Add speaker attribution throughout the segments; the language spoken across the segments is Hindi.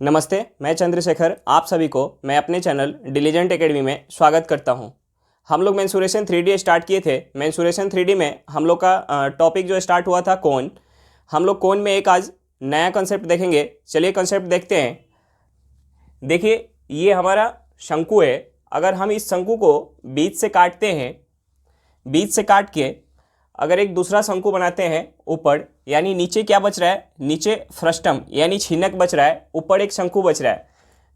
Speaker 1: नमस्ते, मैं चंद्रशेखर आप सभी को मैं अपने चैनल डिलीजेंट एकेडमी में स्वागत करता हूं। हम लोग मेंसुरेशन 3D स्टार्ट किए थे। मेंसुरेशन 3D में हम लोग का टॉपिक जो स्टार्ट हुआ था कोन। हम लोग कोन में एक आज नया कंसेप्ट देखेंगे। चलिए कंसेप्ट देखते हैं। देखिए, ये हमारा शंकु है। अगर हम इस शंकु को बीच से काटते हैं, बीच से काट के अगर एक दूसरा शंकु बनाते हैं ऊपर, यानी नीचे क्या बच रहा है, नीचे फ्रस्टम यानी छिनक बच रहा है, ऊपर एक शंकु बच रहा है।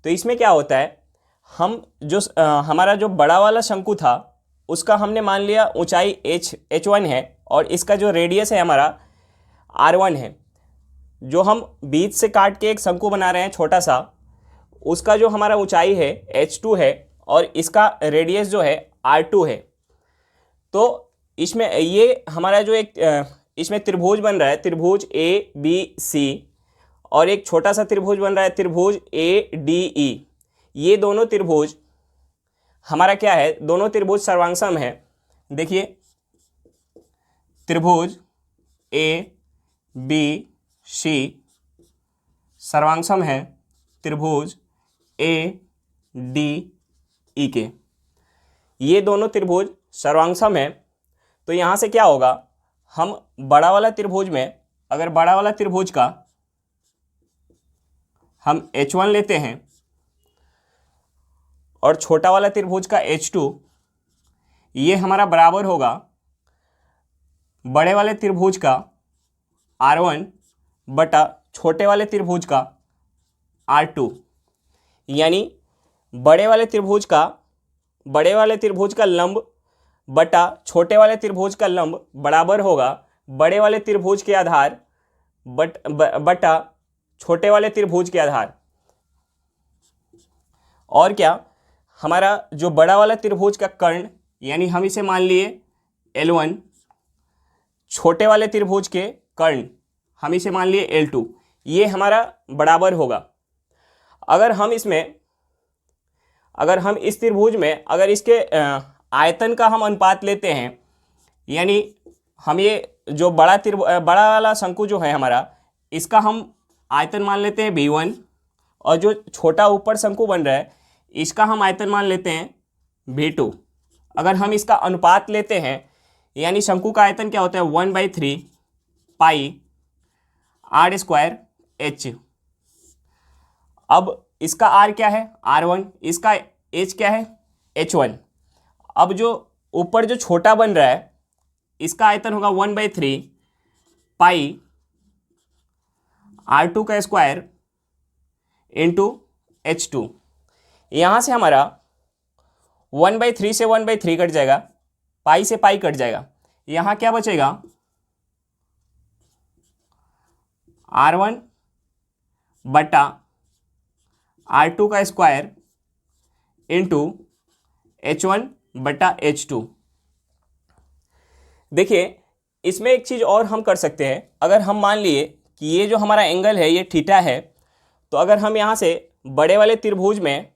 Speaker 1: तो इसमें क्या होता है, हम जो हमारा जो बड़ा वाला शंकु था उसका हमने मान लिया ऊंचाई h1 है और इसका जो रेडियस है हमारा r1 है। जो हम बीच से काट के एक शंकु बना रहे हैं छोटा सा, उसका जो हमारा ऊंचाई है h2 है और इसका रेडियस जो है r2 है। तो इसमें ये हमारा जो एक इसमें त्रिभुज बन रहा है, त्रिभुज ABC, और एक छोटा सा त्रिभुज बन रहा है त्रिभुज ADE। ये दोनों त्रिभुज हमारा क्या है, दोनों त्रिभुज सर्वांगसम है। देखिए, त्रिभुज ABC सर्वांगसम है त्रिभुज ADE के। ये दोनों त्रिभुज सर्वांगसम है। तो यहाँ से क्या होगा, हम बड़ा वाला त्रिभुज में, अगर बड़ा वाला त्रिभुज का हम h1 लेते हैं और छोटा वाला त्रिभुज का h2, ये हमारा बराबर होगा बड़े वाले त्रिभुज का r1 बटा छोटे वाले त्रिभुज का r2। यानी बड़े वाले त्रिभुज का लंब बटा छोटे वाले त्रिभुज का लंब बराबर होगा बड़े वाले त्रिभुज के आधार बटा छोटे वाले त्रिभुज के आधार। और क्या, हमारा जो बड़ा वाला त्रिभुज का कर्ण, यानी हम इसे मान लिए L1, छोटे वाले त्रिभुज के कर्ण हम इसे मान लिए L2, ये हमारा बराबर होगा। अगर हम इस त्रिभुज में अगर इसके आयतन का हम अनुपात लेते हैं, यानी हम ये जो बड़ा वाला शंकु जो है हमारा, इसका हम आयतन मान लेते हैं B1, और जो छोटा ऊपर शंकु बन रहा है इसका हम आयतन मान लेते हैं B2। अगर हम इसका अनुपात लेते हैं, यानी शंकु का आयतन क्या होता है 1/3 पाई r² h। अब इसका r क्या है r1, इसका h क्या है h1। अब जो ऊपर जो छोटा बन रहा है इसका आयतन होगा 1/3 पाई r² इंटू h2। यहाँ से हमारा 1/3 से 1/3 कट जाएगा, पाई से पाई कट जाएगा। यहाँ क्या बचेगा, r1 बटा r² इंटू h1 बटा h2। देखिए, इसमें एक चीज़ और हम कर सकते हैं। अगर हम मान लिए कि ये जो हमारा एंगल है ये थीटा है, तो अगर हम यहाँ से बड़े वाले त्रिभुज में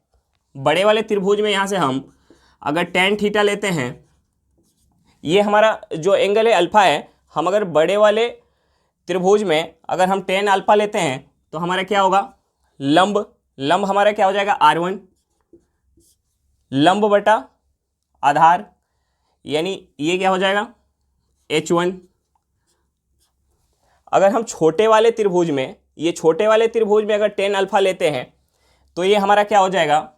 Speaker 1: यहाँ से हम अगर tan थीटा लेते हैं, ये हमारा जो एंगल है अल्फा है, हम अगर बड़े वाले त्रिभुज में अगर हम tan अल्फा लेते हैं तो हमारा क्या होगा, लंब हमारा क्या हो जाएगा r1, लंब बटा आधार, यानी ये क्या हो जाएगा h1। अगर हम छोटे वाले त्रिभुज में अगर tan अल्फा लेते हैं तो ये हमारा क्या हो जाएगा,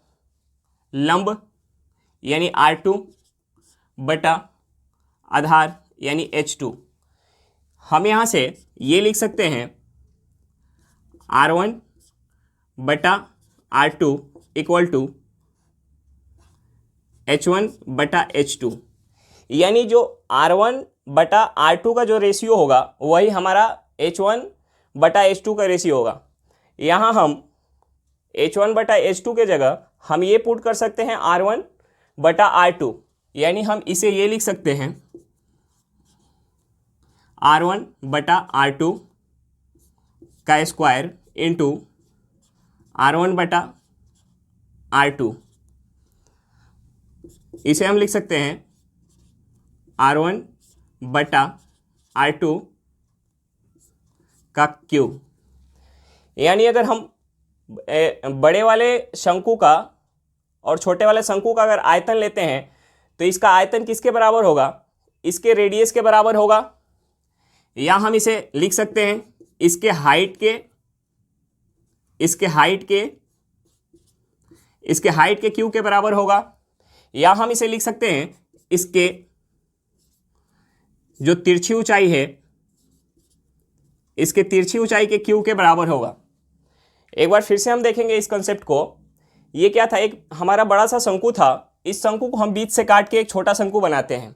Speaker 1: लंब यानी r2 बटा आधार यानी h2। हम यहाँ से ये लिख सकते हैं r1 बटा r2 इक्वल टू h1 बटा h2। यानी जो r1 बटा r2 का जो रेशियो होगा वही हमारा h1 बटा h2 का रेशियो होगा। यहाँ हम h1 बटा h2 के जगह हम ये पुट कर सकते हैं r1 बटा r2, यानी हम इसे ये लिख सकते हैं r1 बटा r2 का स्क्वायर इंटू r1 बटा r2। इसे हम लिख सकते हैं r1 बटा r2 का क्यूब। यानी अगर हम बड़े वाले शंकु का और छोटे वाले शंकु का अगर आयतन लेते हैं तो इसका आयतन किसके बराबर होगा, इसके रेडियस के बराबर होगा, या हम इसे लिख सकते हैं इसके हाइट के क्यू के बराबर होगा, या हम इसे लिख सकते हैं इसके जो तिरछी ऊंचाई है इसके तिरछी ऊंचाई के क्यू के बराबर होगा। एक बार फिर से हम देखेंगे इस कंसेप्ट को। ये क्या था, एक हमारा बड़ा सा शंकु था, इस शंकु को हम बीच से काट के एक छोटा शंकु बनाते हैं।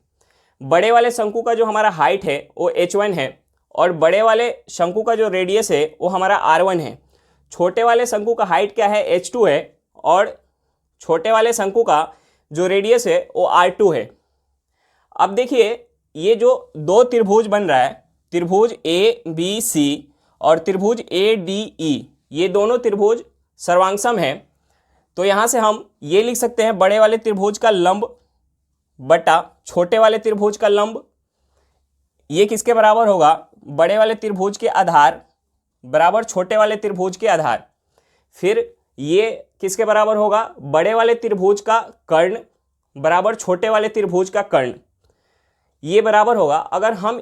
Speaker 1: बड़े वाले शंकु का जो हमारा हाइट है वो h1 है और बड़े वाले शंकु का जो रेडियस है वो हमारा r1 है। छोटे वाले शंकु का हाइट क्या है, h2 है, और छोटे वाले शंकु का जो रेडियस है वो r2 है। अब देखिए ये जो दो त्रिभुज बन रहा है, त्रिभुज ABC और त्रिभुज ADE, ये दोनों त्रिभुज सर्वांगसम है। तो यहाँ से हम ये लिख सकते हैं बड़े वाले त्रिभुज का लंब बटा छोटे वाले त्रिभुज का लंब, ये किसके बराबर होगा, बड़े वाले त्रिभुज के आधार बराबर छोटे वाले त्रिभुज के आधार। फिर ये किसके बराबर होगा, बड़े वाले त्रिभुज का कर्ण बराबर छोटे वाले त्रिभुज का कर्ण, ये बराबर होगा। अगर हम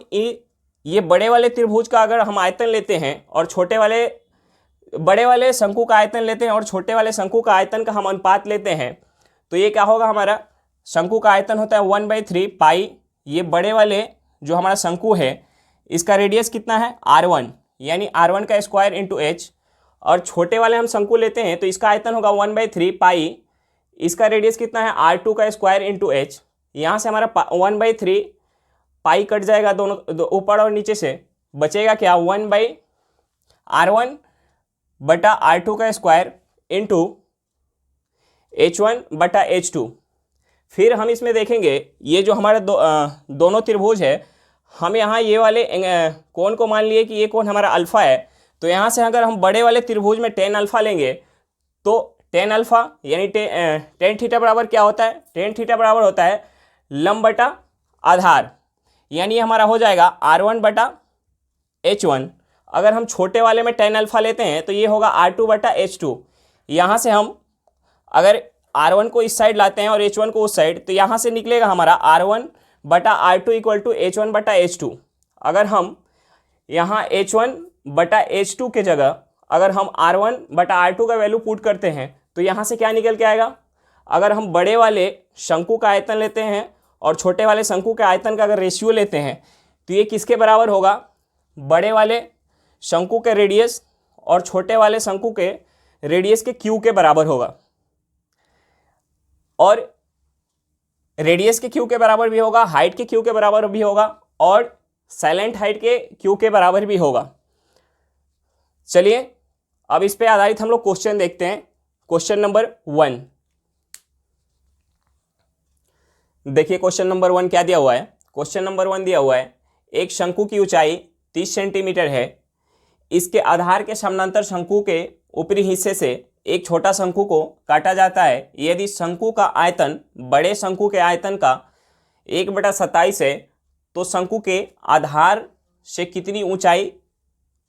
Speaker 1: ये बड़े वाले त्रिभुज का अगर हम आयतन लेते हैं और बड़े वाले शंकु का आयतन लेते हैं और छोटे वाले शंकु का आयतन का हम अनुपात लेते हैं तो ये क्या होगा, हमारा शंकु का आयतन होता है 1/3 पाई, ये बड़े वाले जो हमारा शंकु है इसका रेडियस कितना है r1, यानी r1 का स्क्वायर इंटू h, और छोटे वाले हम शंकु लेते हैं तो इसका आयतन होगा 1/3 पाई, इसका रेडियस कितना है r2 का स्क्वायर इंटू h। यहाँ से हमारा 1/3 पाई कट जाएगा, दोनों ऊपर और नीचे से बचेगा क्या, 1/r1 बटा r2 का स्क्वायर इंटू h1 बटा h2। फिर हम इसमें देखेंगे ये जो हमारे दोनों त्रिभुज है, हम यहाँ ये वाले कोण को मान लिए कि ये कोण हमारा अल्फा है, तो यहाँ से अगर हम बड़े वाले त्रिभुज में tan अल्फा लेंगे तो tan अल्फा यानी tan थीटा बराबर क्या होता है, tan थीटा बराबर होता है लंब बटा आधार, यानी हमारा हो जाएगा r1 बटा h1। अगर हम छोटे वाले में tan अल्फा लेते हैं तो ये होगा r2 बटा h2। यहाँ से हम अगर r1 को इस साइड लाते हैं और h1 को उस साइड, तो यहाँ से निकलेगा हमारा r1 बटा r2 इक्वल टू h1 बटा h2। अगर हम यहाँ h1 बटा h2 के जगह अगर हम r1 बटा r2 का वैल्यू पुट करते हैं तो यहाँ से क्या निकल के आएगा, अगर हम बड़े वाले शंकु का आयतन लेते हैं और छोटे वाले शंकु के आयतन का अगर रेशियो लेते हैं तो ये किसके बराबर होगा, बड़े वाले शंकु के रेडियस और छोटे वाले शंकु के रेडियस के क्यू के बराबर होगा, और रेडियस के क्यू के बराबर भी होगा, हाइट के क्यू के बराबर भी होगा, और साइलेंट हाइट के क्यू के बराबर भी होगा। चलिए अब इस पे आधारित हम लोग क्वेश्चन देखते हैं। क्वेश्चन नंबर 1, देखिए क्वेश्चन नंबर 1 क्या दिया हुआ है। क्वेश्चन नंबर 1 दिया हुआ है, एक शंकु की ऊंचाई 30 सेंटीमीटर है, इसके आधार के समानांतर शंकु के ऊपरी हिस्से से एक छोटा शंकु को काटा जाता है। यदि शंकु का आयतन बड़े शंकु के आयतन का 1/27 है तो शंकु के आधार से कितनी ऊंचाई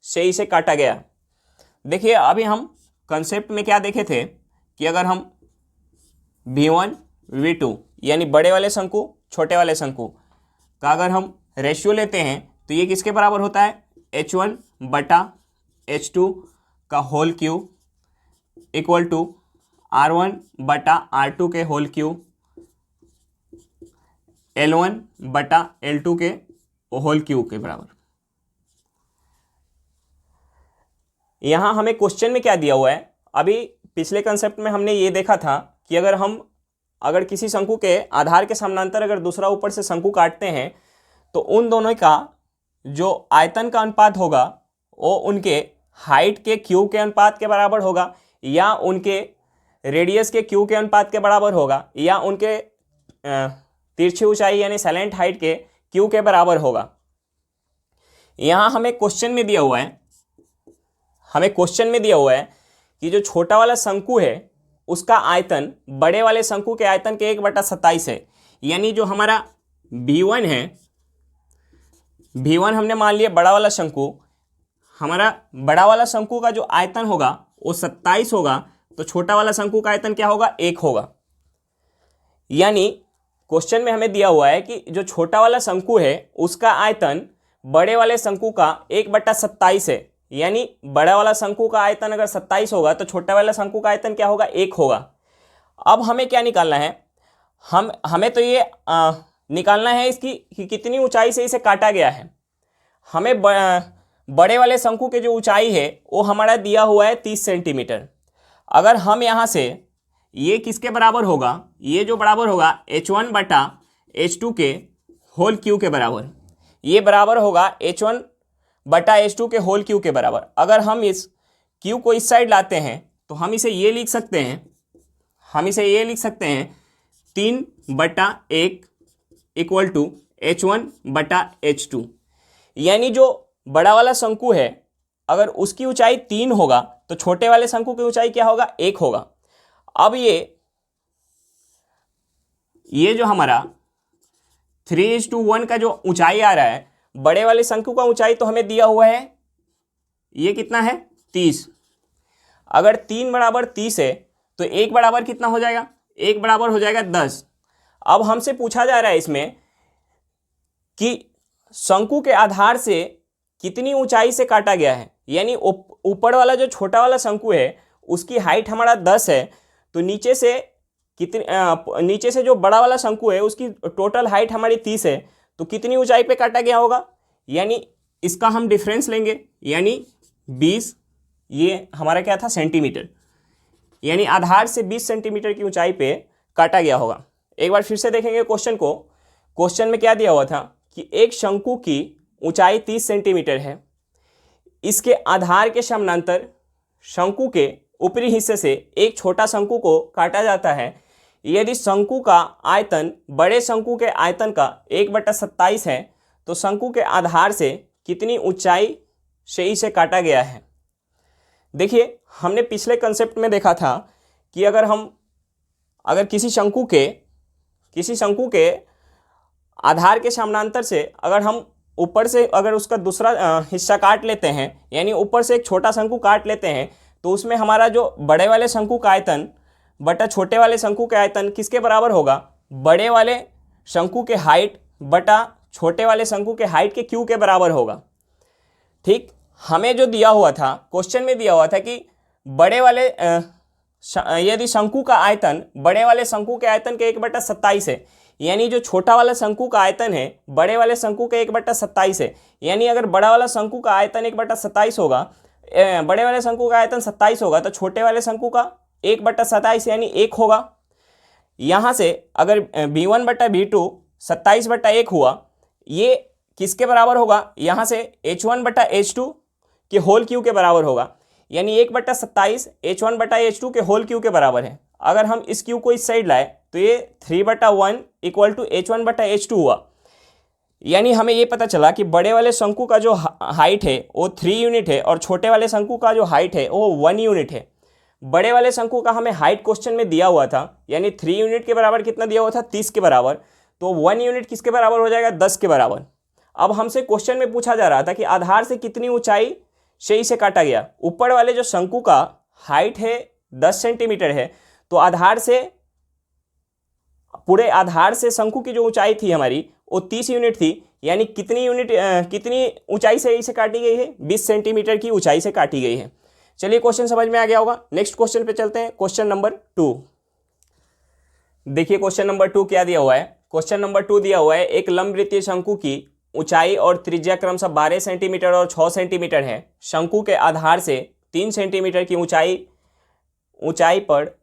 Speaker 1: से इसे काटा गया। देखिए अभी हम कंसेप्ट में क्या देखे थे कि अगर हम V1 V2 यानी बड़े वाले शंकु छोटे वाले शंकु का अगर हम रेशियो लेते हैं तो ये किसके बराबर होता है, h1 बटा h2 का whole cube equal to r1 बटा r2 के होल क्यूब L1 बटा L2 के होल क्यूब के बराबर। यहाँ हमें क्वेश्चन में क्या दिया हुआ है, अभी पिछले कंसेप्ट में हमने ये देखा था कि अगर किसी शंकु के आधार के समानांतर अगर दूसरा ऊपर से शंकु काटते हैं तो उन दोनों का जो आयतन का अनुपात होगा वो उनके हाइट के क्यू के अनुपात के बराबर होगा, या उनके रेडियस के क्यू के अनुपात के बराबर होगा, या उनके तिरछी ऊंचाई यानी साइलेंट हाइट के क्यू के बराबर होगा। यहाँ हमें क्वेश्चन में दिया हुआ है कि जो छोटा वाला शंकु है उसका आयतन बड़े वाले शंकु के आयतन के 1/27 है, यानी जो हमारा V1 है, V1 हमने मान लिया बड़ा वाला शंकु, हमारा बड़ा वाला शंकु का जो आयतन होगा वो 27 होगा तो छोटा वाला शंकु का आयतन क्या होगा, 1 होगा। यानी क्वेश्चन में हमें दिया हुआ है कि जो छोटा वाला शंकु है उसका आयतन बड़े वाले शंकु का 1/27 है। यानी बड़ा वाला शंकु का आयतन अगर 27 होगा तो छोटा वाला शंकु का आयतन क्या होगा, 1 होगा। अब हमें क्या निकालना है, हमें तो ये निकालना है इसकी कि कितनी ऊंचाई से इसे काटा गया है। हमें बड़े वाले शंकु के जो ऊंचाई है वो हमारा दिया हुआ है 30 सेंटीमीटर। अगर हम यहाँ से ये किसके बराबर होगा, ये जो बराबर होगा h1/h2 के होल क्यू के बराबर, ये बराबर होगा h1/h2 के होल क्यू के बराबर। अगर हम इस क्यू को इस साइड लाते हैं तो हम इसे ये लिख सकते हैं, 3/1 इक्वल टू h1/h2। यानी जो बड़ा वाला शंकु है अगर उसकी ऊंचाई 3 होगा तो छोटे वाले शंकु की ऊंचाई क्या होगा, 1 होगा। अब ये जो हमारा 3:1 का जो ऊंचाई आ रहा है, बड़े वाले शंकु का ऊंचाई तो हमें दिया हुआ है, ये कितना है, 30। अगर 3 बराबर 30 है तो 1 बराबर कितना हो जाएगा, 1 बराबर हो जाएगा 10। अब हमसे पूछा जा रहा है इसमें कि शंकु के आधार से कितनी ऊंचाई से काटा गया है। यानी ऊपर वाला जो छोटा वाला शंकु है उसकी हाइट हमारा 10 है, तो नीचे से जो बड़ा वाला शंकु है उसकी टोटल हाइट हमारी 30 है, तो कितनी ऊंचाई पे काटा गया होगा। यानी इसका हम डिफरेंस लेंगे, यानी 20, ये हमारा क्या था, सेंटीमीटर। यानी आधार से 20 सेंटीमीटर की ऊंचाई पे काटा गया होगा। एक बार फिर से देखेंगे क्वेश्चन को। क्वेश्चन में क्या दिया हुआ था कि एक शंकु की ऊंचाई 30 सेंटीमीटर है, इसके आधार के समानांतर शंकु के ऊपरी हिस्से से एक छोटा शंकु को काटा जाता है। यदि शंकु का आयतन बड़े शंकु के आयतन का 1/27 है तो शंकु के आधार से कितनी ऊंचाई से इसे काटा गया है। देखिए, हमने पिछले कंसेप्ट में देखा था कि अगर किसी शंकु के आधार के समानांतर से अगर हम ऊपर से अगर उसका दूसरा हिस्सा काट लेते हैं, यानी ऊपर से एक छोटा शंकु काट लेते हैं, तो उसमें हमारा जो बड़े वाले शंकु का आयतन बटा छोटे वाले शंकु के आयतन किसके बराबर होगा, बड़े वाले शंकु के हाइट बटा छोटे वाले शंकु के हाइट के क्यू के बराबर होगा। ठीक, हमें जो दिया हुआ था, क्वेश्चन में दिया हुआ था कि बड़े वाले यदि शंकु का आयतन बड़े वाले शंकु के आयतन के 1/27 है, यानी जो छोटा वाला शंकु का आयतन है बड़े वाले शंकु के 1/27 है। यानी अगर बड़ा वाला शंकु का आयतन 1/27 होगा, बड़े वाले शंकु का आयतन 27 होगा, तो छोटे वाले शंकु का 1/27 यानी 1 होगा। यहाँ से अगर b1/b2 27/1 हुआ, ये किसके बराबर होगा, यहाँ से h1/h2 के होल क्यू के बराबर होगा। यानी 1/27 h1/h2 के होल क्यू के बराबर है। अगर हम इस क्यू को इस साइड लाए तो ये 3/1 इक्वल टू h1/h2 हुआ। यानी हमें ये पता चला कि बड़े वाले शंकु का जो हाइट है वो 3 यूनिट है और छोटे वाले शंकु का जो हाइट है वो 1 यूनिट है। बड़े वाले शंकु का हमें हाइट क्वेश्चन में दिया हुआ था, यानी 3 यूनिट के बराबर कितना दिया हुआ था, 30 के बराबर। तो 1 यूनिट किसके बराबर हो जाएगा, 10 के बराबर। अब हमसे क्वेश्चन में पूछा जा रहा था कि आधार से कितनी ऊंचाई से इसे काटा गया। ऊपर वाले जो शंकु का हाइट है 10 सेंटीमीटर है, तो पूरे आधार से शंकु की जो ऊंचाई थी हमारी वो 30 यूनिट थी। यानी कितनी ऊंचाई से इसे काटी गई है, 20 सेंटीमीटर की ऊंचाई से काटी गई है। चलिए, क्वेश्चन समझ में आ गया होगा। नेक्स्ट क्वेश्चन पे चलते हैं, क्वेश्चन नंबर 2। देखिए क्वेश्चन नंबर 2 क्या दिया हुआ है। क्वेश्चन नंबर 2 दिया हुआ है, एक लंबवृत्तीय शंकु की ऊंचाई और त्रिज्या क्रमशः 12 सेंटीमीटर और 6 सेंटीमीटर है। शंकु के आधार से 3 सेंटीमीटर की ऊंचाई पर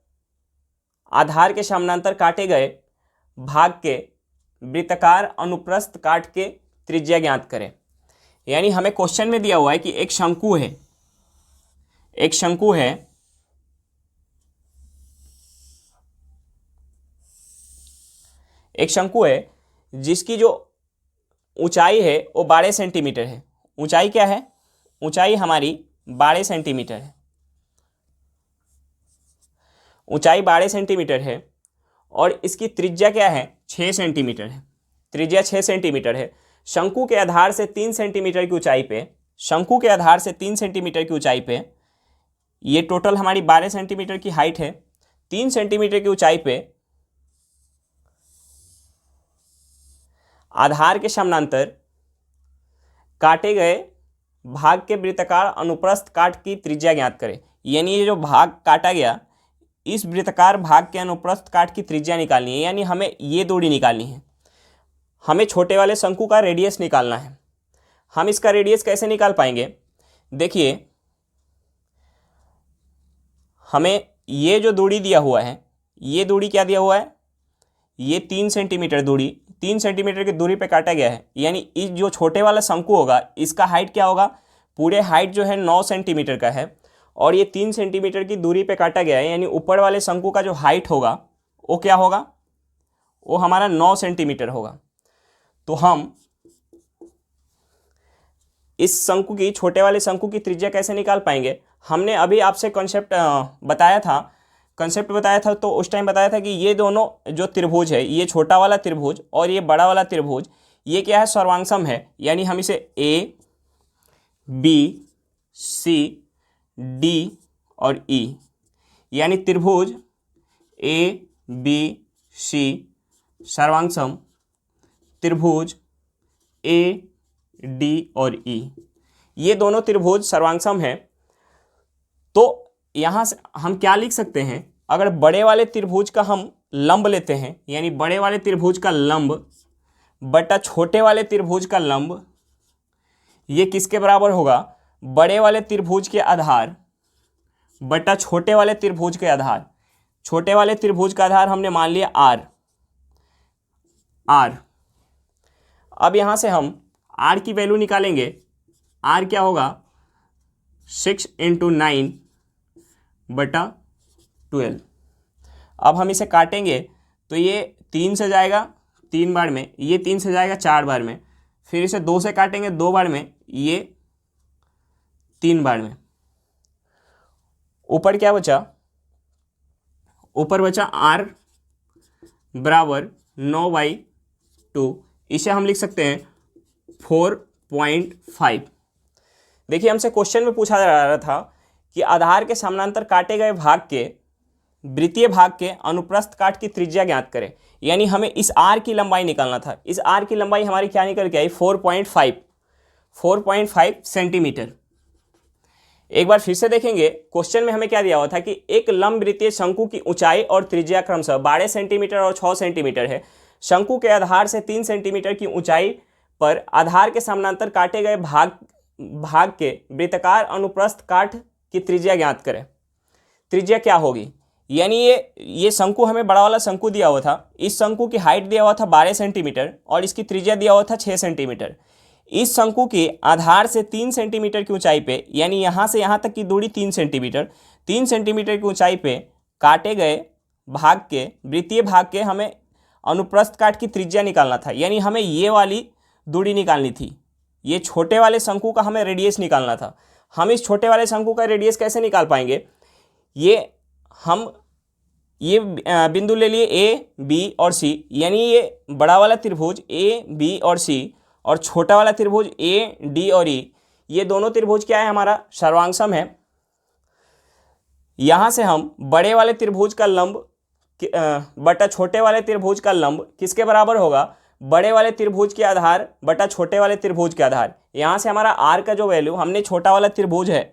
Speaker 1: आधार के समानांतर काटे गए भाग के वृत्ताकार अनुप्रस्थ काट के त्रिज्या ज्ञात करें। यानी हमें क्वेश्चन में दिया हुआ है कि एक शंकु है जिसकी जो ऊंचाई है वो 12 सेंटीमीटर है। ऊंचाई क्या है, ऊंचाई हमारी 12 सेंटीमीटर है। ऊंचाई 12 सेंटीमीटर है और इसकी त्रिज्या क्या है, 6 सेंटीमीटर है। त्रिज्या 6 सेंटीमीटर है। शंकु के आधार से 3 सेंटीमीटर की ऊंचाई पे ये टोटल हमारी 12 सेंटीमीटर की हाइट है। 3 सेंटीमीटर की ऊंचाई पे आधार के समानांतर काटे गए भाग के वृत्ताकार अनुप्रस्थ काट की त्रिज्या ज्ञात करें। यानी ये जो भाग काटा गया, इस वृत्ताकार भाग के अनुप्रस्थ काट की त्रिज्या निकालनी है, यानी हमें ये दूरी निकालनी है। हमें छोटे वाले शंकु का रेडियस निकालना है। हम इसका रेडियस कैसे निकाल पाएंगे? देखिए, हमें ये जो दूरी दिया हुआ है, ये दूरी क्या दिया हुआ है? ये 3 सेंटीमीटर दूरी, 3 सेंटीमीटर की दूरी पे काटा गया है। यानी इस जो छोटे वाला शंकु होगा, इसका हाइट क्या होगा? पूरे हाइट जो है 9 सेंटीमीटर का है और ये 3 सेंटीमीटर की दूरी पे काटा गया है। यानी ऊपर वाले शंकु का जो हाइट होगा वो क्या होगा? वो हमारा 9 सेंटीमीटर होगा। तो हम इस शंकु की, छोटे वाले शंकु की त्रिज्या कैसे निकाल पाएंगे? हमने अभी आपसे कंसेप्ट बताया था, तो उस टाइम बताया था कि ये दोनों जो त्रिभुज है, ये छोटा वाला त्रिभुज और ये बड़ा वाला त्रिभुज, ये क्या है? सर्वांगसम है। यानी हम इसे ए, बी, सी, डी और ई, यानी त्रिभुज ए, बी, सी सर्वांगसम त्रिभुज ए, डी और ई, ये दोनों त्रिभुज सर्वांगसम है। तो यहाँ से हम क्या लिख सकते हैं? अगर बड़े वाले त्रिभुज का हम लंब लेते हैं, यानी बड़े वाले त्रिभुज का लंब बटा छोटे वाले त्रिभुज का लंब, ये किसके बराबर होगा? बड़े वाले त्रिभुज के आधार बटा छोटे वाले त्रिभुज के आधार। छोटे वाले त्रिभुज का आधार हमने मान लिया आर। अब यहाँ से हम आर की वैल्यू निकालेंगे। आर क्या होगा? 6 × 9 बटा 12। अब हम इसे काटेंगे तो ये 3 से जाएगा 3 बार में, ये 3 से जाएगा 4 बार में, फिर इसे 2 से काटेंगे 2 बार में, ये 3 बार में। ऊपर क्या बचा? ऊपर बचा आर बराबर 9/2। इसे हम लिख सकते हैं 4.5। देखिए, हमसे क्वेश्चन में पूछा जा रहा था कि आधार के समानांतर काटे गए भाग के वृत्तीय भाग के अनुप्रस्थ काट की त्रिज्या ज्ञात करें। यानी हमें इस आर की लंबाई निकालना था। इस आर की लंबाई हमारी क्या निकल के आई? 4.5 सेंटीमीटर। एक बार फिर से देखेंगे, क्वेश्चन में हमें क्या दिया हुआ था कि एक लंब वृत्तीय शंकु की ऊंचाई और त्रिज्या क्रमशः 12 सेंटीमीटर और 6 सेंटीमीटर है। शंकु के आधार से 3 सेंटीमीटर की ऊंचाई पर आधार के समानांतर काटे गए भाग के वृत्ताकार अनुप्रस्थ काट की त्रिज्या ज्ञात करें। त्रिज्या क्या होगी? यानी ये शंकु हमें बड़ा वाला शंकु दिया हुआ था। इस शंकु की हाइट दिया हुआ था 12 सेंटीमीटर और इसकी त्रिज्या दिया हुआ था 6 सेंटीमीटर। इस शंकु के आधार से 3 सेंटीमीटर की ऊंचाई पे, यानी यहाँ से यहाँ तक की दूरी 3 सेंटीमीटर, 3 सेंटीमीटर की ऊंचाई पे काटे गए भाग के वृत्तीय भाग के हमें अनुप्रस्थ काट की त्रिज्या निकालना था। यानी हमें ये वाली दूरी निकालनी थी। ये छोटे वाले शंकु का हमें रेडियस निकालना था। हम इस छोटे वाले शंकु का रेडियस कैसे निकाल पाएंगे? हम ये बिंदु ले लिए ए, बी और सी, यानी ये बड़ा वाला त्रिभुज ए, बी और सी और छोटा वाला त्रिभुज ए, डी और ई, ये दोनों त्रिभुज क्या है? हमारा सर्वांगसम है। यहाँ से हम बड़े वाले त्रिभुज का लंब बटा छोटे वाले त्रिभुज का लंब किसके बराबर होगा? बड़े वाले त्रिभुज के आधार बटा छोटे वाले त्रिभुज के आधार। यहाँ से हमारा आर का जो वैल्यू, हमने छोटा वाला त्रिभुज है,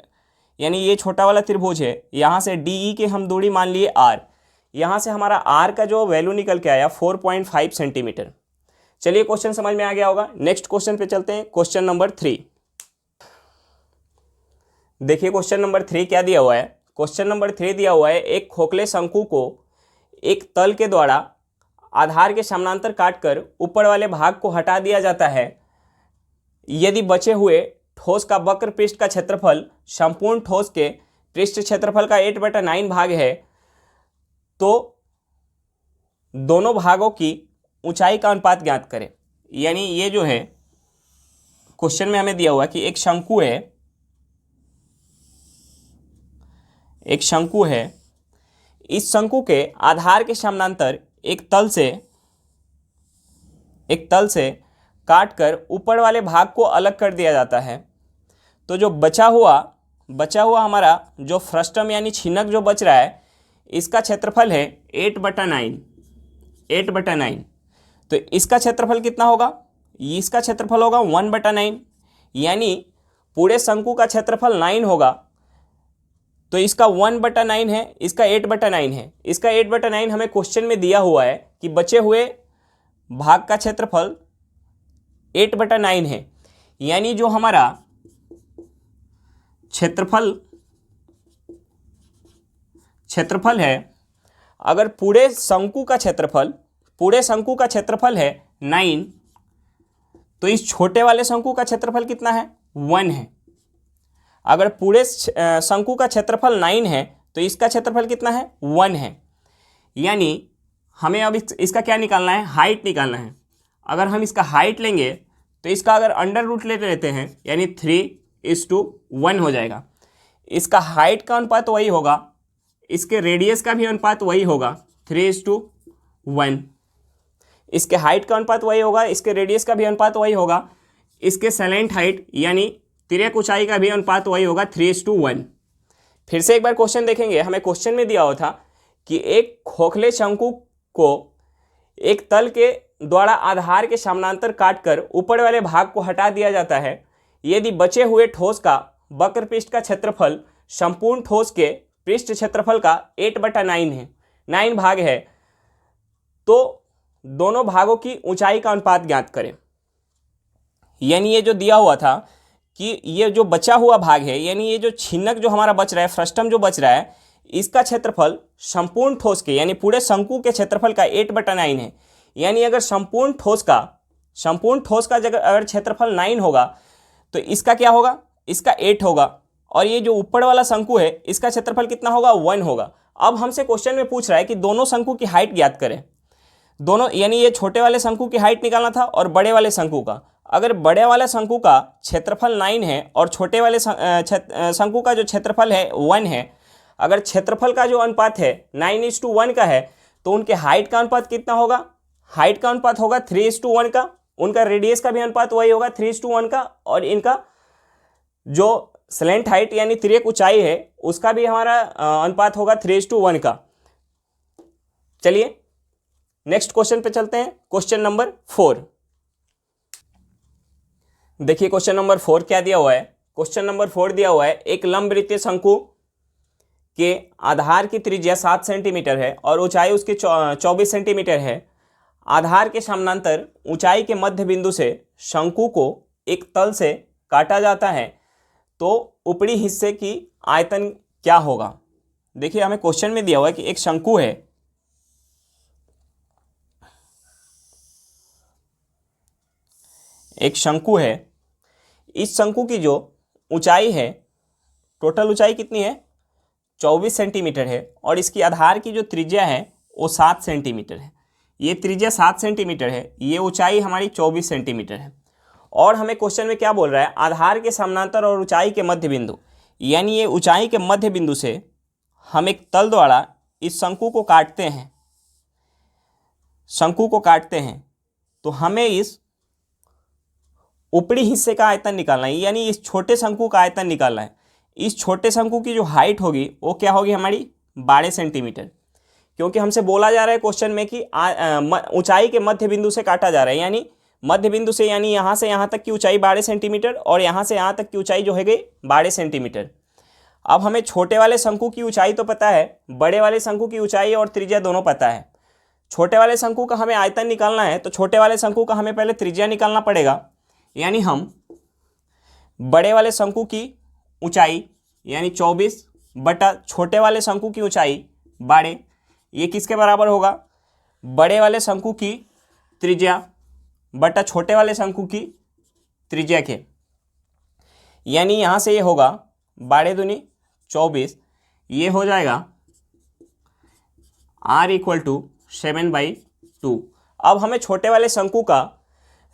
Speaker 1: यानी ये छोटा वाला त्रिभुज है, यहाँ से डी ई की हम दूरी मान लिए आर। यहाँ से हमारा आर का जो वैल्यू निकल के आया 4.5 सेंटीमीटर। चलिए, क्वेश्चन समझ में आ गया होगा। नेक्स्ट क्वेश्चन पे चलते हैं। Question number 3। देखिए, क्वेश्चन नंबर 3 क्या दिया हुआ है? क्वेश्चन नंबर 3 दिया हुआ है, एक खोखले शंकु को एक तल के द्वारा आधार के समानांतर काटकर ऊपर वाले भाग को हटा दिया जाता है। यदि बचे हुए ठोस का वक्र पृष्ठ का क्षेत्रफल संपूर्ण ठोस के पृष्ठ क्षेत्रफल का 8/9 भाग है, तो दोनों भागों की ऊंचाई का अनुपात ज्ञात करें। यानी ये जो है क्वेश्चन में हमें दिया हुआ कि एक शंकु है, इस शंकु के आधार के समानांतर एक तल से काटकर ऊपर वाले भाग को अलग कर दिया जाता है। तो जो बचा हुआ बचा हुआ हमारा जो फ्रस्टम यानी छिनक जो बच रहा है, इसका क्षेत्रफल है 8/9, 8/9। तो इसका क्षेत्रफल कितना होगा? इसका क्षेत्रफल होगा 1/9, यानी पूरे शंकु का क्षेत्रफल 9 होगा। तो इसका 1/9 है, इसका 8/9 है। इसका 8/9 हमें क्वेश्चन में दिया हुआ है कि बचे हुए भाग का क्षेत्रफल 8/9 है, यानी जो हमारा क्षेत्रफल है, अगर पूरे शंकु का क्षेत्रफल है 9, तो इस छोटे वाले शंकु का क्षेत्रफल कितना है? 1 है। अगर पूरे शंकु का क्षेत्रफल 9 है तो इसका क्षेत्रफल कितना है? 1 है। यानी हमें अब इसका क्या निकालना है? हाइट निकालना है। अगर हम इसका हाइट लेंगे तो इसका अगर अंडर रूट ले लेते हैं, यानी 3:1 हो जाएगा। इसका हाइट का अनुपात वही होगा, इसके रेडियस का भी अनुपात वही होगा, 3:1। इसके हाइट का अनुपात वही होगा, इसके रेडियस का भी अनुपात वही होगा, इसके सैलेंट हाइट यानी तिर्यक ऊंचाई का भी अनुपात वही होगा, 3:1। फिर से एक बार क्वेश्चन देखेंगे। हमें क्वेश्चन में दिया हुआ था कि एक खोखले शंकु को एक तल के द्वारा आधार के समानांतर काटकर ऊपर वाले भाग को हटा दिया जाता है। यदि बचे हुए ठोस का वक्र पृष्ठ का क्षेत्रफल संपूर्ण ठोस के पृष्ठ क्षेत्रफल का 8/9 है, 9 भाग है, तो दोनों भागों की ऊंचाई का अनुपात ज्ञात करें। यानी ये जो दिया हुआ था कि ये जो बचा हुआ भाग है, यानी ये जो छिन्नक जो हमारा बच रहा है, फ्रस्टम जो बच रहा है, इसका क्षेत्रफल संपूर्ण ठोस के यानी पूरे शंकु के क्षेत्रफल का 8/9 है। यानी अगर संपूर्ण ठोस का अगर क्षेत्रफल 9 होगा तो इसका क्या होगा? इसका 8 होगा। और ये जो ऊपर वाला शंकु है, इसका क्षेत्रफल कितना होगा? 1 होगा। अब हमसे क्वेश्चन में पूछ रहा है कि दोनों शंकु की हाइट ज्ञात करें। दोनों, यानी ये छोटे वाले शंकु की हाइट निकालना था और बड़े वाले शंकु का। अगर बड़े वाले शंकु का क्षेत्रफल 9 है और छोटे वाले शंकु का जो क्षेत्रफल है 1 है, अगर क्षेत्रफल का जो अनुपात है 9:1 का है, तो उनके हाइट का अनुपात कितना होगा? हाइट का अनुपात होगा 3:1 का। उनका रेडियस का भी अनुपात वही होगा, 3:1 का। और इनका जो स्लेंट हाइट यानी तिर्यक ऊंचाई है, उसका भी हमारा अनुपात होगा 3:1 का। चलिए नेक्स्ट क्वेश्चन पे चलते हैं। Question number 4। देखिए क्वेश्चन नंबर 4 क्या दिया हुआ है। क्वेश्चन नंबर 4 दिया हुआ है, एक लंबवृत्तीय शंकु के आधार की त्रिज्या 7 सेंटीमीटर है और ऊंचाई उसकी 24 सेंटीमीटर है। आधार के समानांतर ऊंचाई के मध्य बिंदु से शंकु को एक तल से काटा जाता है, तो ऊपरी हिस्से की आयतन क्या होगा? देखिए हमें क्वेश्चन में दिया हुआ है कि एक शंकु है, इस शंकु की जो ऊंचाई है, टोटल ऊंचाई कितनी है? 24 सेंटीमीटर है और इसकी आधार की जो त्रिज्या है वो 7 सेंटीमीटर है। ये त्रिज्या 7 सेंटीमीटर है, ये ऊंचाई हमारी 24 सेंटीमीटर है। और हमें क्वेश्चन में क्या बोल रहा है? आधार के समानांतर और ऊंचाई के मध्य बिंदु, यानी ये ऊंचाई के मध्य बिंदु से हम एक तल द्वारा इस शंकु को काटते हैं, तो हमें इस ऊपरी हिस्से का आयतन निकालना है, यानी इस छोटे शंकु का आयतन निकालना है। इस छोटे शंकु की जो हाइट होगी वो क्या होगी हमारी? 12 सेंटीमीटर। क्योंकि हमसे बोला जा रहा है क्वेश्चन में कि ऊंचाई के मध्य बिंदु से काटा जा रहा है, यानी मध्य बिंदु से, यानी यहाँ से यहाँ तक की ऊंचाई 12 सेंटीमीटर और यहाँ से यहाँ तक की ऊंचाई जो है गई 12 सेंटीमीटर। अब हमें छोटे वाले शंकु की ऊंचाई तो पता है, बड़े वाले शंकु की ऊंचाई और त्रिज्या दोनों पता है। छोटे वाले शंकु का हमें आयतन निकालना है, तो छोटे वाले शंकु का हमें पहले त्रिज्या निकालना पड़ेगा। यानी हम बड़े वाले शंकु की ऊंचाई यानी 24 बटा छोटे वाले शंकु की ऊंचाई 12, ये किसके बराबर होगा? बड़े वाले शंकु की त्रिज्या बटा छोटे वाले शंकु की त्रिज्या के। यानी यहाँ से ये होगा 12 दूनी 24, ये हो जाएगा R = 7/2। अब हमें छोटे वाले शंकु का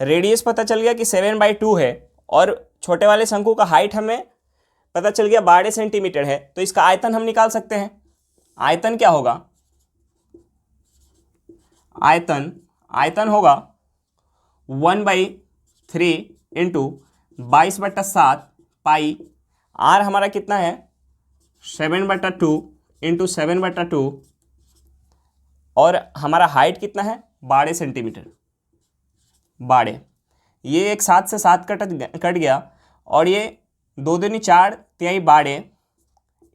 Speaker 1: रेडियस पता चल गया कि 7/2 है और छोटे वाले शंकु का हाइट हमें पता चल गया 12 सेंटीमीटर है, तो इसका आयतन हम निकाल सकते हैं। आयतन क्या होगा? आयतन होगा 1/3 × 22/7 पाई आर हमारा कितना है 7/2 इंटू 7/2 और हमारा हाइट कितना है 12 सेंटीमीटर। 12 ये एक 7 से 7 कट गया और ये 2 दूनी 4 तिहाई 12,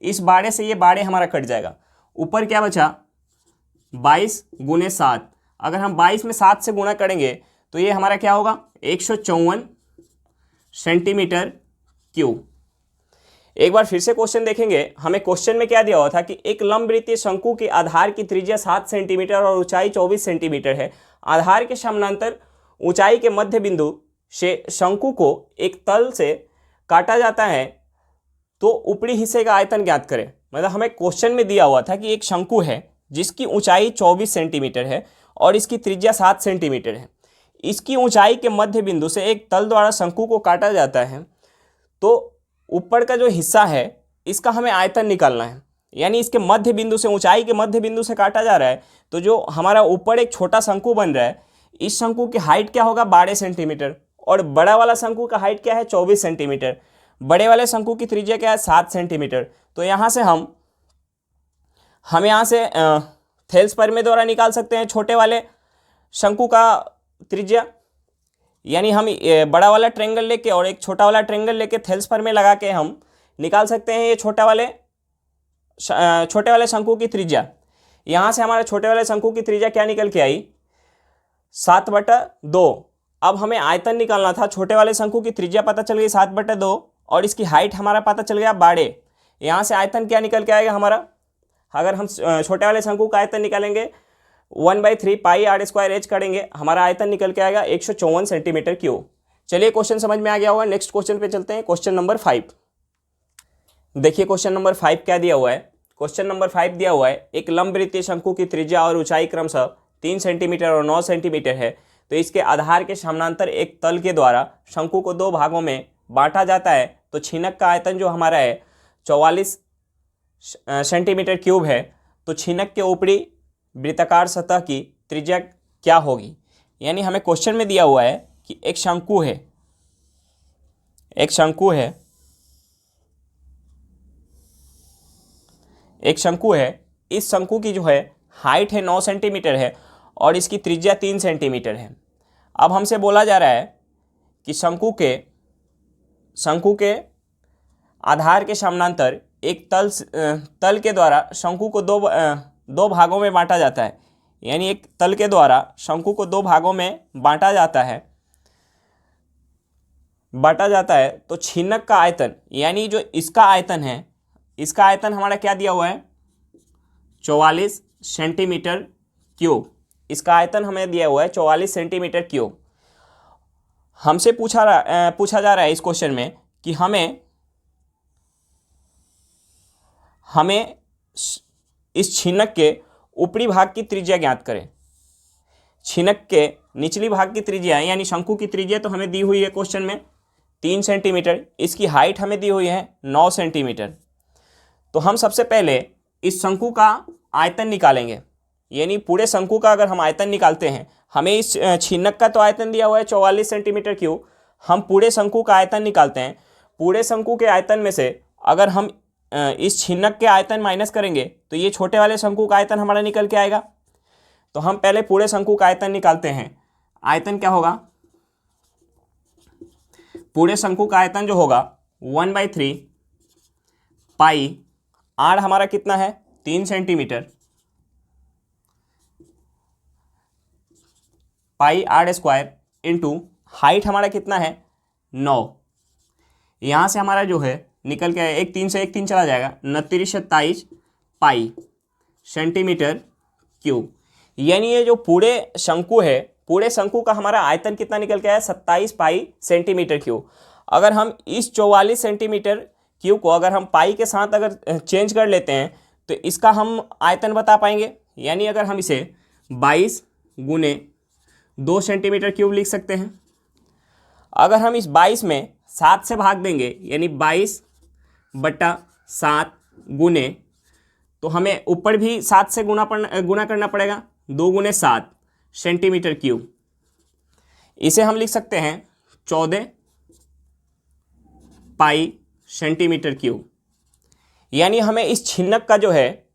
Speaker 1: इस 12 से ये 12 हमारा कट जाएगा। ऊपर क्या बचा 22 गुने 7। अगर हम 22 में 7 से गुणा करेंगे तो ये हमारा क्या होगा 154 सेंटीमीटर क्यूब। एक बार फिर से क्वेश्चन देखेंगे। हमें क्वेश्चन में क्या दिया हुआ था कि एक लंबवृत्तीय शंकु के आधार की त्रिज्या 7 सेंटीमीटर और ऊंचाई 24 सेंटीमीटर है। आधार के समानांतर ऊंचाई के मध्य बिंदु से शंकु को एक तल से काटा जाता है तो ऊपरी हिस्से का आयतन ज्ञात करें। मतलब हमें क्वेश्चन में दिया हुआ था कि एक शंकु है जिसकी ऊंचाई 24 सेंटीमीटर है और इसकी त्रिज्या 7 सेंटीमीटर है। इसकी ऊंचाई के मध्य बिंदु से एक तल द्वारा शंकु को काटा जाता है तो ऊपर का जो हिस्सा है इसका हमें आयतन निकालना है। यानी इसके मध्य बिंदु से, ऊंचाई के मध्य बिंदु से काटा जा रहा है तो जो हमारा ऊपर एक छोटा शंकु बन रहा है, इस शंकु की हाइट क्या होगा 12 सेंटीमीटर और बड़ा वाला शंकु का हाइट क्या है 24 सेंटीमीटर। बड़े वाले शंकु की त्रिज्या क्या है 7 सेंटीमीटर। तो यहाँ से हम यहाँ से थेल्स परिमेय द्वारा निकाल सकते हैं छोटे वाले शंकु का त्रिज्या। यानी हम बड़ा वाला ट्रायंगल लेके और एक छोटा वाला ट्रायंगल लेके थेल्स परिमेय लगा के हम निकाल सकते हैं ये छोटे वाले शंकु की त्रिज्या। यहाँ से हमारे छोटे वाले शंकु की त्रिज्या क्या निकल के आई 7/2। अब हमें आयतन निकालना था। छोटे वाले शंकु की त्रिज्या पता चल गई 7/2 और इसकी हाइट हमारा पता चल गया 12। यहाँ से आयतन क्या निकल के आएगा हमारा, अगर हम छोटे वाले शंकु का आयतन निकालेंगे 1/3 पाई आर स्क्वायर एच करेंगे, हमारा आयतन निकल के आएगा 154 सेंटीमीटर क्यूब। चलिए क्वेश्चन समझ में आ गया होगा। नेक्स्ट क्वेश्चन पे चलते हैं। क्वेश्चन नंबर 5 देखिए। क्वेश्चन नंबर 5 क्या दिया हुआ है। क्वेश्चन नंबर 5 दिया हुआ है एक लंबवृत्तीय शंकु की त्रिज्या और ऊंचाई क्रमशः 3 सेंटीमीटर और 9 सेंटीमीटर है तो इसके आधार के समानांतर एक तल के द्वारा शंकु को 2 भागों में बांटा जाता है तो छीनक का आयतन जो हमारा है 44 सेंटीमीटर क्यूब है। तो छीनक के ऊपरी वृत्ताकार सतह की त्रिज्या क्या होगी। यानी हमें क्वेश्चन में दिया हुआ है कि एक शंकु है इस शंकु की जो है हाइट है 9 सेंटीमीटर है और इसकी त्रिज्या 3 सेंटीमीटर है। अब हमसे बोला जा रहा है कि शंकु के आधार के समानांतर एक तल के द्वारा शंकु को दो भागों में बांटा जाता है। यानी एक तल के द्वारा शंकु को 2 भागों में बांटा जाता है तो छीनक का आयतन, यानी जो इसका आयतन है, इसका आयतन हमारा क्या दिया हुआ है 44 सेंटीमीटर क्यूब। इसका आयतन हमें दिया हुआ है 44 सेंटीमीटर क्यूब। हमसे पूछा जा रहा है इस क्वेश्चन में कि हमें इस छीनक के ऊपरी भाग की त्रिज्या ज्ञात करें। छीनक के निचली भाग की त्रिज्या यानी शंकु की त्रिज्या तो हमें दी हुई है क्वेश्चन में 3 सेंटीमीटर, इसकी हाइट हमें दी हुई है 9 सेंटीमीटर। तो हम सबसे पहले इस शंकु का आयतन निकालेंगे। यानी पूरे शंकु का अगर हम आयतन निकालते हैं, हमें इस छीनक का तो आयतन दिया हुआ है 44 सेंटीमीटर क्यूब, हम पूरे शंकु का आयतन निकालते हैं। पूरे शंकु के आयतन में से अगर हम इस छीनक के आयतन माइनस करेंगे तो ये छोटे वाले शंकु का आयतन हमारा निकल के आएगा। तो हम पहले पूरे शंकु का आयतन निकालते हैं। आयतन क्या होगा, पूरे शंकु का आयतन जो होगा 1/3 पाई आर हमारा कितना है 3 centimetre pi r square into height हमारा कितना है 9। यहाँ से हमारा जो है निकल के आया 1 3 से 1 3 चला जाएगा 29 पाई सेंटीमीटर क्यूब। यानी ये जो पूरे शंकु है, पूरे शंकु का हमारा आयतन कितना निकल के आया 27 पाई सेंटीमीटर क्यूब। अगर हम इस 44 सेंटीमीटर क्यूब को अगर हम पाई के साथ अगर चेंज कर लेते हैं तो इसका हम आयतन बता पाएंगे। यानी अगर हम इसे 22 गुने 2 सेंटीमीटर क्यूब लिख सकते हैं। अगर हम इस 22 में 7 से भाग देंगे यानी 22/7 गुने, तो हमें ऊपर भी 7 से गुना करना पड़ेगा 2 गुने 7 सेंटीमीटर क्यूब। इसे हम लिख सकते हैं 14 पाई सेंटीमीटर क्यूब। यानी हमें इस छिन्नक का जो है,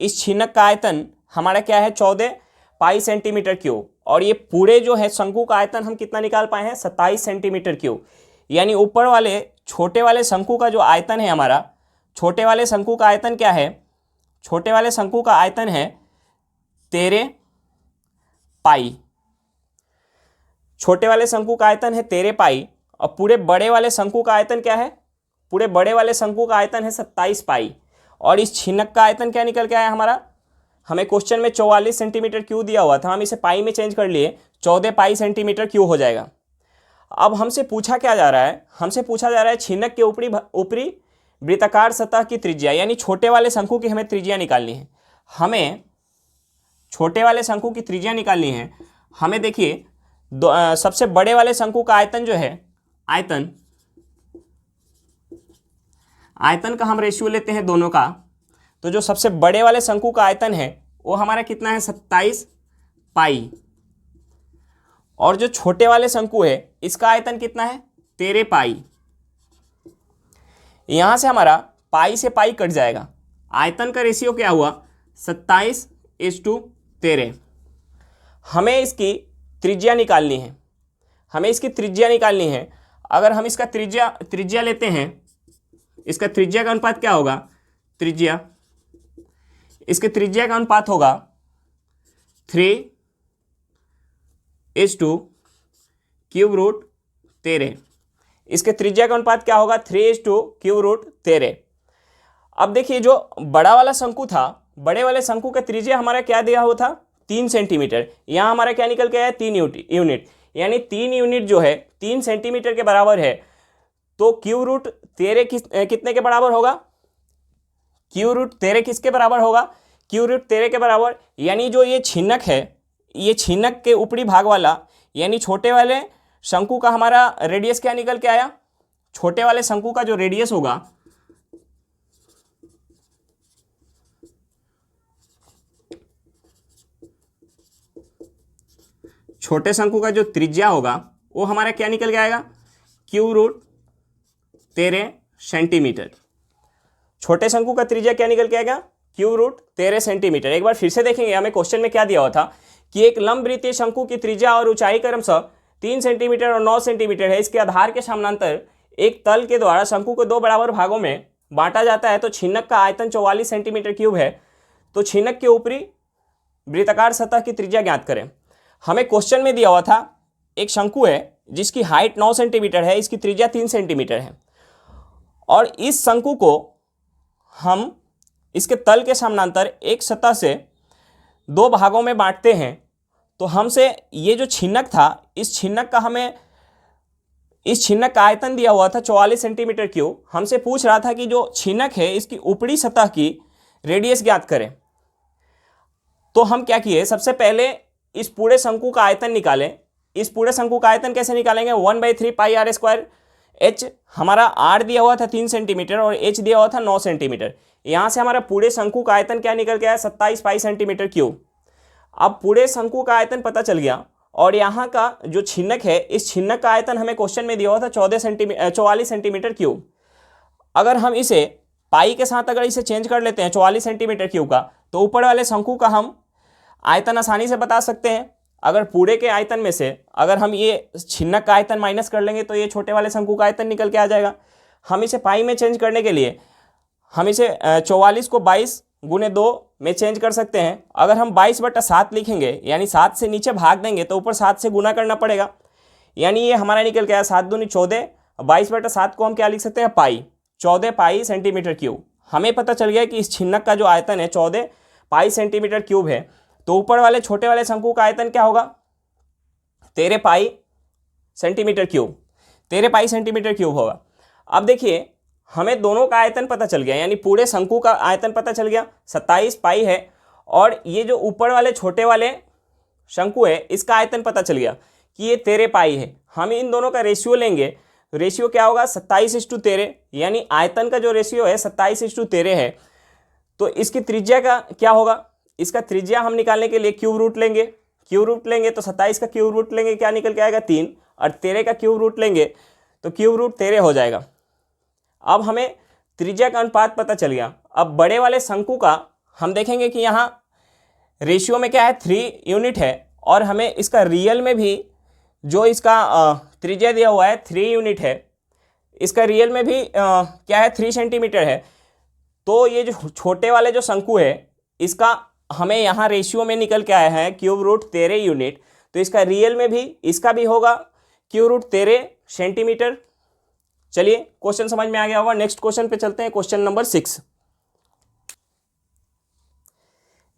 Speaker 1: इस छिन्नक का आयतन हमारा क्या है 14 पाई सेंटीमीटर क्यूब, और ये पूरे जो है शंकु का आयतन हम कितना निकाल पाए हैं 27 सेंटीमीटर क्यूब। यानी ऊपर वाले छोटे वाले शंकु का जो आयतन है हमारा, छोटे वाले शंकु का आयतन क्या है, छोटे वाले शंकु का आयतन है 13 पाई। छोटे वाले शंकु का आयतन है 13 पाई, और पूरे बड़े वाले शंकु का आयतन क्या है, पूरे बड़े वाले शंकु का आयतन है 27 पाई। और इस छिन्नक का आयतन क्या निकल के आया हमारा, हमें क्वेश्चन में 44 सेंटीमीटर क्यूब दिया हुआ था, हम इसे पाई में चेंज कर लिए, 14 पाई सेंटीमीटर क्यूब हो जाएगा। अब हमसे पूछा क्या जा रहा है, हमसे पूछा जा रहा है छिन्नक के ऊपरी वृत्ताकार सतह की त्रिज्या, यानी छोटे वाले शंकु की हमें त्रिज्या निकालनी है। हमें छोटे वाले शंकु की त्रिज्या निकालनी है। हमें देखिए सबसे बड़े वाले शंकु का आयतन जो है, आयतन का हम रेशियो लेते हैं दोनों का, तो जो सबसे बड़े वाले शंकु का आयतन है वो हमारा कितना है 27 पाई, और जो छोटे वाले शंकु है इसका आयतन कितना है 13 पाई। यहां से हमारा पाई से पाई कट जाएगा, आयतन का रेशियो क्या हुआ 27:13। हमें इसकी त्रिज्या निकालनी है, हमें इसकी त्रिज्या निकालनी है। अगर हम इसका त्रिज्या लेते हैं, इसका त्रिज्या का अनुपात क्या होगा, इसके त्रिज्या का अनुपात होगा 3:√13। इसके त्रिज्या का अनुपात क्या होगा 3:√13। अब देखिए जो बड़ा वाला शंकु था, बड़े वाले शंकु का त्रिज्या हमारा क्या दिया हुआ था 3 सेंटीमीटर, यहाँ हमारा क्या निकल के आया 3 यूनिट, यानी 3 यूनिट जो है 3 सेंटीमीटर के बराबर है। तो क्यूब रूट 13 कितने के बराबर होगा, क्यूब रूट 13 किसके बराबर होगा, क्यूब रूट 13 के बराबर, यानी जो ये छिन्नक है, ये छिन्नक के ऊपरी भाग वाला, यानी छोटे वाले शंकु का हमारा रेडियस क्या निकल के आया, छोटे वाले शंकु का जो रेडियस होगा, छोटे शंकु का जो त्रिज्या होगा वो हमारा क्या निकल के आएगा क्यूब√13 सेंटीमीटर। छोटे शंकु का त्रिज्या क्या निकल के आएगा क्यूब√13 सेंटीमीटर। एक बार फिर से देखेंगे, हमें क्वेश्चन में क्या दिया हुआ था कि एक लंबवृत्तीय शंकु की त्रिज्या और ऊंचाई क्रमशः 3 सेंटीमीटर और 9 सेंटीमीटर है। इसके आधार के समानांतर एक तल के द्वारा शंकु को 2 बराबर भागों में बांटा जाता है। तो छिन्नक का आयतन 44 सेंटीमीटर क्यूब है। तो छिन्नक के ऊपरी वृत्ताकार सतह की त्रिज्या ज्ञात करें। हमें क्वेश्चन में दिया हुआ था एक शंकु है जिसकी हाइट 9 सेंटीमीटर है, इसकी त्रिज्या 3 सेंटीमीटर है, और इस शंकु को हम इसके तल के समानांतर एक सतह से 2 भागों में बांटते हैं। तो हमसे ये जो छिन्नक था, इस छिन्नक का आयतन दिया हुआ था 44 सेंटीमीटर क्यूब। हमसे पूछ रहा था कि जो छिन्नक है इसकी ऊपरी सतह की रेडियस ज्ञात करें। तो हम क्या किए, सबसे पहले इस पूरे शंकु का आयतन निकालें। इस पूरे शंकु का आयतन कैसे निकालेंगे, 1/3 पाई आर स्क्वायर एच, हमारा आर दिया हुआ था 3 सेंटीमीटर और एच दिया हुआ था 9 सेंटीमीटर। यहाँ से हमारा पूरे शंकु का आयतन क्या निकल के आया 27 पाई सेंटीमीटर क्यूब। अब पूरे शंकु का आयतन पता चल गया, और यहाँ का जो छिन्नक है, इस छिन्नक का आयतन हमें क्वेश्चन में दिया हुआ था 44 सेंटीमीटर क्यूब। अगर हम इसे पाई के साथ अगर इसे चेंज कर लेते हैं 44 सेंटीमीटर क्यूब का, तो ऊपर वाले शंकु का हम आयतन आसानी से बता सकते हैं। अगर पूरे के आयतन में से अगर हम ये छिन्नक का आयतन माइनस कर लेंगे तो ये छोटे वाले शंकु का आयतन निकल के आ जाएगा। हम इसे पाई में चेंज करने के लिए हम इसे 44 को 22×2 में चेंज कर सकते हैं। अगर हम 22/7 लिखेंगे, यानी 7 से नीचे भाग देंगे तो ऊपर 7 से गुना करना पड़ेगा, यानी ये हमारा निकल के आया 7 दूनी 14। 22/7 को हम क्या लिख सकते हैं पाई, 14 पाई सेंटीमीटर क्यूब। हमें पता चल गया कि इस छिन्नक का जो आयतन है 14 पाई सेंटीमीटर क्यूब है। तो ऊपर वाले छोटे वाले शंकु का आयतन क्या होगा 13 पाई सेंटीमीटर क्यूब, 13 पाई सेंटीमीटर क्यूब होगा। अब देखिए हमें दोनों का आयतन पता चल गया, यानी पूरे शंकु का आयतन पता चल गया 27 पाई है, और ये जो ऊपर वाले छोटे वाले शंकु है इसका आयतन पता चल गया कि ये 13 पाई है। हम इन दोनों का रेशियो लेंगे, रेशियो क्या होगा 27:13, यानी आयतन का जो रेशियो है 27:13 है। तो इसकी त्रिज्या का क्या होगा, इसका त्रिज्या हम निकालने के लिए क्यूब रूट लेंगे। क्यूब रूट लेंगे तो 27 का क्यूब रूट लेंगे, क्या निकल के आएगा 3, और 13 का क्यूब रूट लेंगे तो क्यूब रूट 13 हो जाएगा। अब हमें त्रिज्या का अनुपात पता चल गया। अब बड़े वाले शंकु का हम देखेंगे कि यहाँ रेशियो में क्या है, 3 यूनिट है, और हमें इसका रियल में भी जो इसका त्रिज्या दिया हुआ है 3 यूनिट है, इसका रियल में भी क्या है, 3 सेंटीमीटर है। तो ये जो छोटे वाले जो शंकु है इसका हमें यहाँ रेशियो में निकल के आया है क्यूब रूट 13 यूनिट, तो इसका रियल में भी इसका भी होगा क्यूब रूट 13 सेंटीमीटर। चलिए क्वेश्चन समझ में आ गया होगा। नेक्स्ट क्वेश्चन पे चलते हैं, क्वेश्चन नंबर 6।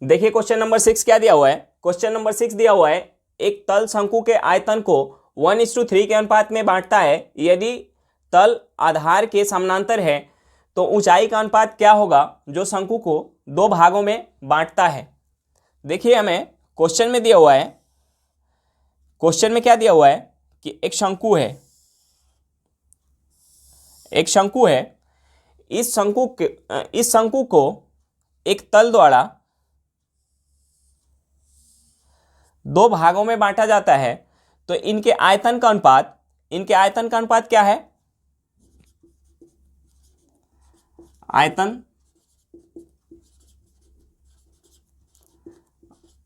Speaker 1: देखिए क्वेश्चन नंबर 6 क्या दिया हुआ है। क्वेश्चन नंबर 6 दिया हुआ है, एक तल शंकु के आयतन को 1:3 के अनुपात में बांटता है। यदि तल आधार के समानांतर है तो ऊंचाई का अनुपात क्या होगा जो शंकु को 2 भागों में बांटता है। देखिए हमें क्वेश्चन में दिया हुआ है, क्वेश्चन में क्या दिया हुआ है कि एक शंकु है, एक शंकु है, इस शंकु को एक तल द्वारा 2 भागों में बांटा जाता है। तो इनके आयतन का अनुपात क्या है,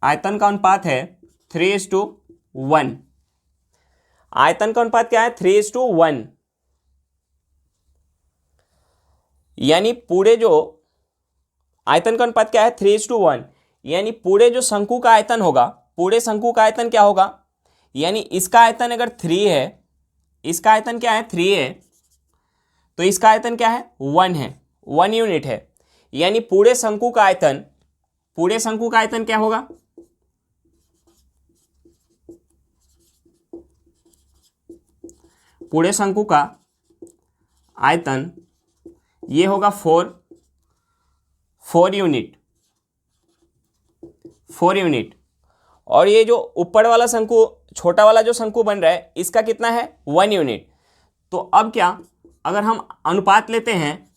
Speaker 1: आयतन का अनुपात है 3:1। आयतन का अनुपात क्या है, 3:1। यानी पूरे जो आयतन का अनुपात क्या है, 3:1, यानी पूरे जो शंकु का आयतन होगा, पूरे शंकु का आयतन क्या होगा, यानी इसका आयतन अगर 3 है, इसका आयतन क्या है, 3 है, तो इसका आयतन क्या है, 1 है, 1 यूनिट है। यानी पूरे शंकु का आयतन क्या होगा, पूरे शंकु का आयतन ये होगा 4 यूनिट, 4 यूनिट। और ये जो ऊपर वाला शंकु, छोटा वाला जो शंकु बन रहा है, इसका कितना है, 1 यूनिट। तो अब क्या, अगर हम अनुपात लेते हैं,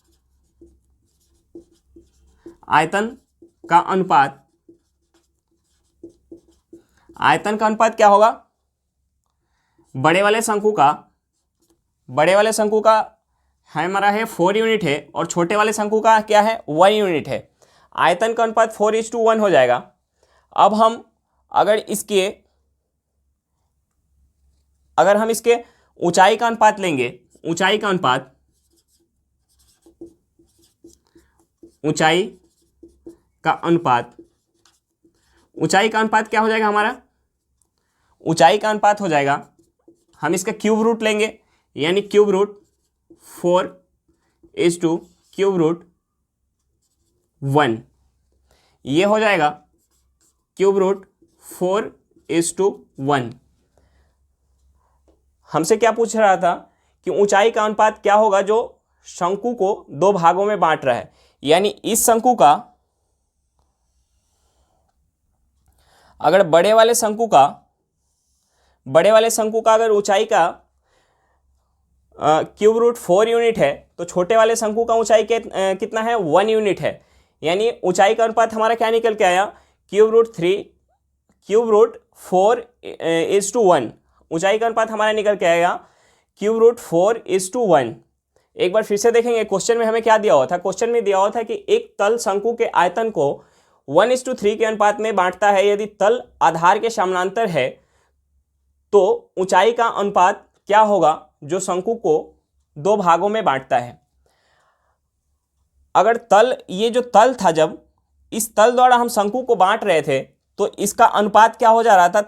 Speaker 1: आयतन का अनुपात क्या होगा, बड़े वाले शंकु का हमारा है 4 यूनिट है, और छोटे वाले शंकु का क्या है, 1 यूनिट है। आयतन का अनुपात 4:1 हो जाएगा। अब हम अगर इसके ऊंचाई का अनुपात लेंगे, ऊंचाई का अनुपात क्या हो जाएगा हमारा, ऊंचाई का अनुपात हो जाएगा, हम इसका क्यूब रूट लेंगे, यानी क्यूब रूट 4:1, ये हो जाएगा क्यूब रूट 4:1। हमसे क्या पूछ रहा था कि ऊंचाई का अनुपात क्या होगा जो शंकु को 2 भागों में बांट रहा है। यानी इस शंकु का, अगर बड़े वाले शंकु का अगर ऊंचाई का क्यूब रूट 4 यूनिट है, तो छोटे वाले शंकु का ऊंचाई कितना है, 1 यूनिट है। यानी ऊंचाई का अनुपात हमारा क्या निकल के आया, क्यूब रूट 4:1। ऊंचाई का अनुपात हमारा निकल के आएगा क्यूब रूट 4:1। एक बार फिर से देखेंगे क्वेश्चन में हमें क्या दिया हुआ था। क्वेश्चन में दिया हुआ था कि एक तल शंकु के आयतन को 1:3 के अनुपात में बांटता है। यदि तल आधार के समानांतर है तो ऊंचाई का अनुपात क्या होगा जो शंकु को 2 भागों में बांटता है। अगर ये जो तल था, जब इस तल द्वारा हम शंकु को बांट रहे थे तो इसका अनुपात क्या हो जा रहा था,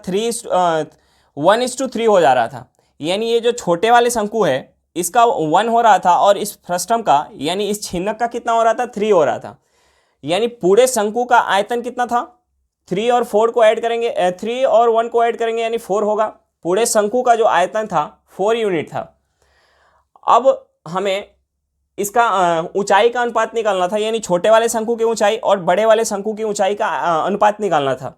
Speaker 1: 1:3 हो जा रहा था। यानी ये जो छोटे वाले शंकु है इसका 1 हो रहा था, और इस फ्रस्टम का यानी इस छिन्नक का कितना हो रहा था, 3 हो रहा था। यानी पूरे शंकु का आयतन कितना था, 3 और 4 को ऐड करेंगे, 3 और 1 को ऐड करेंगे यानी 4 होगा। पूरे शंकु का जो आयतन था 4 यूनिट था। अब हमें इसका ऊंचाई का अनुपात निकालना था, यानी छोटे वाले शंकु की ऊंचाई और बड़े वाले शंकु की ऊंचाई का अनुपात निकालना था।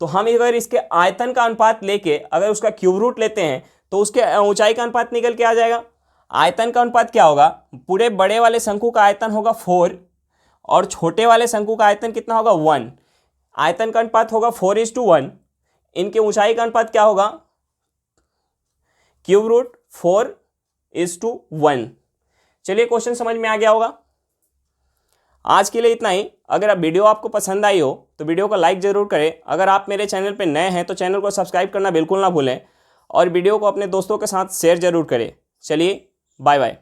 Speaker 1: तो हम अगर इसके आयतन का अनुपात लेके अगर उसका क्यूब रूट लेते हैं तो उसके ऊंचाई का अनुपात निकल के आ जाएगा। आयतन का अनुपात क्या होगा, पूरे बड़े वाले शंकु का आयतन होगा 4 और छोटे वाले शंकु का आयतन कितना होगा, 1। आयतन का अनुपात होगा 4:1। इनके ऊंचाई का अनुपात क्या होगा, क्यूब रूट 4:1। चलिए क्वेश्चन समझ में आ गया होगा। आज के लिए इतना ही। अगर आप वीडियो आपको पसंद आई हो तो वीडियो को लाइक ज़रूर करें। अगर आप मेरे चैनल पर नए हैं तो चैनल को सब्सक्राइब करना बिल्कुल ना भूलें और वीडियो को अपने दोस्तों के साथ शेयर ज़रूर करें। चलिए बाय बाय।